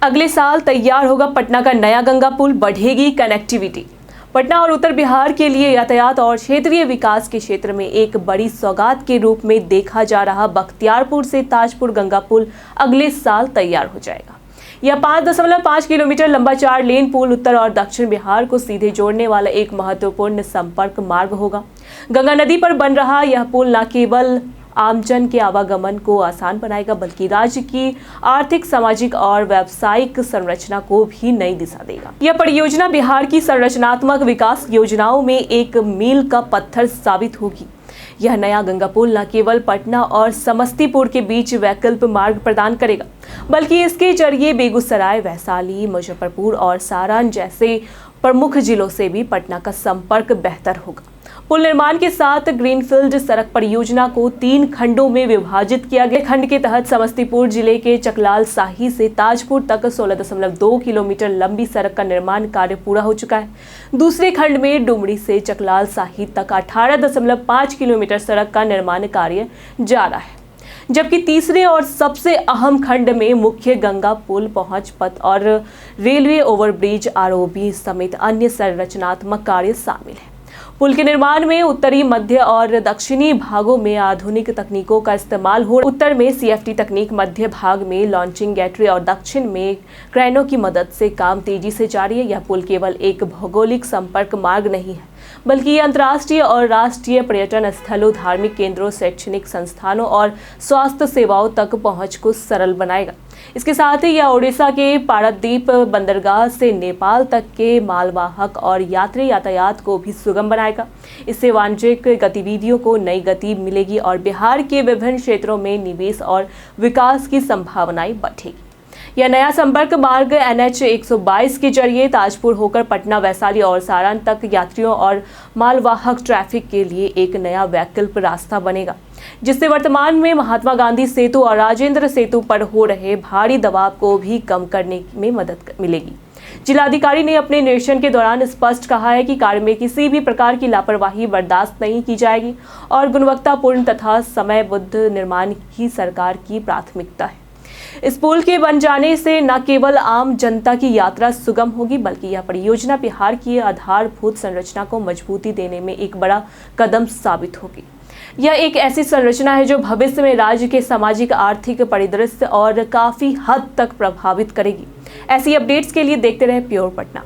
अगले साल तैयार होगा पटना का नया गंगा पुल, बढ़ेगी कनेक्टिविटी। पटना और उत्तर बिहार के लिए यातायात और क्षेत्रीय विकास के क्षेत्र में एक बड़ी सौगात के रूप में देखा जा रहा बख्तियारपुर से ताजपुर गंगा पुल अगले साल तैयार हो जाएगा। यह 5.5 किलोमीटर लंबा 4 लेन पुल उत्तर और दक्षिण बिहार को सीधे जोड़ने वाला एक महत्वपूर्ण संपर्क मार्ग होगा। गंगा नदी पर बन रहा यह पुल न केवल आमजन के आवागमन को आसान बनाएगा, बल्कि राज्य की आर्थिक, सामाजिक और व्यावसायिक संरचना को भी नई दिशा देगा। यह परियोजना बिहार की संरचनात्मक विकास योजनाओं में एक मील का पत्थर साबित होगी। यह नया गंगा पुल न केवल पटना और समस्तीपुर के बीच वैकल्पिक मार्ग प्रदान करेगा, बल्कि इसके जरिए बेगूसराय, वैशाली, मुजफ्फरपुर और सारण जैसे प्रमुख जिलों से भी पटना का संपर्क बेहतर होगा। पुल निर्माण के साथ ग्रीनफील्ड सड़क परियोजना को 3 खंडों में विभाजित किया गया। खंड के तहत समस्तीपुर जिले के चकलाल साही से ताजपुर तक 16.2 किलोमीटर लंबी सड़क का निर्माण कार्य पूरा हो चुका है। दूसरे खंड में डुमरी से चकलाल साही तक 18.5 किलोमीटर सड़क का निर्माण कार्य जा रहा है, जबकि तीसरे और सबसे अहम खंड में मुख्य गंगा पुल, पहुंच पथ और रेलवे ओवरब्रिज, आरओबी समेत अन्य संरचनात्मक कार्य शामिल है। पुल के निर्माण में उत्तरी, मध्य और दक्षिणी भागों में आधुनिक तकनीकों का इस्तेमाल हो। उत्तर में सीएफटी तकनीक, मध्य भाग में लॉन्चिंग गेटवे और दक्षिण में क्रेनों की मदद से काम तेजी से जारी है। यह पुल केवल एक भौगोलिक संपर्क मार्ग नहीं है, बल्कि ये अंतर्राष्ट्रीय और राष्ट्रीय पर्यटन स्थलों, धार्मिक केंद्रों, शैक्षणिक संस्थानों और स्वास्थ्य सेवाओं तक पहुंच को सरल बनाएगा। इसके साथ ही यह ओडिशा के पारादीप बंदरगाह से नेपाल तक के मालवाहक और यात्री यातायात को भी सुगम बनाएगा। इससे वाणिज्यिक गतिविधियों को नई गति मिलेगी और बिहार के विभिन्न क्षेत्रों में निवेश और विकास की संभावनाएं बढ़ेगी। यह नया संपर्क मार्ग NH 122 के जरिए ताजपुर होकर पटना, वैशाली और सारण तक यात्रियों और मालवाहक ट्रैफिक के लिए एक नया वैकल्पिक रास्ता बनेगा, जिससे वर्तमान में महात्मा गांधी सेतु और राजेंद्र सेतु पर हो रहे भारी दबाव को भी कम करने में मदद मिलेगी। जिलाधिकारी ने अपने निरीक्षण के दौरान स्पष्ट कहा है कि कार्य में किसी भी प्रकार की लापरवाही बर्दाश्त नहीं की जाएगी और गुणवत्तापूर्ण तथा समयबद्ध निर्माण ही सरकार की प्राथमिकता है। इस पुल के बन जाने से न केवल आम जनता की यात्रा सुगम होगी, बल्कि यह परियोजना बिहार की आधारभूत संरचना को मजबूती देने में एक बड़ा कदम साबित होगी। यह एक ऐसी संरचना है जो भविष्य में राज्य के सामाजिक, आर्थिक परिदृश्य और काफी हद तक प्रभावित करेगी। ऐसी अपडेट्स के लिए देखते रहे प्योर पटना।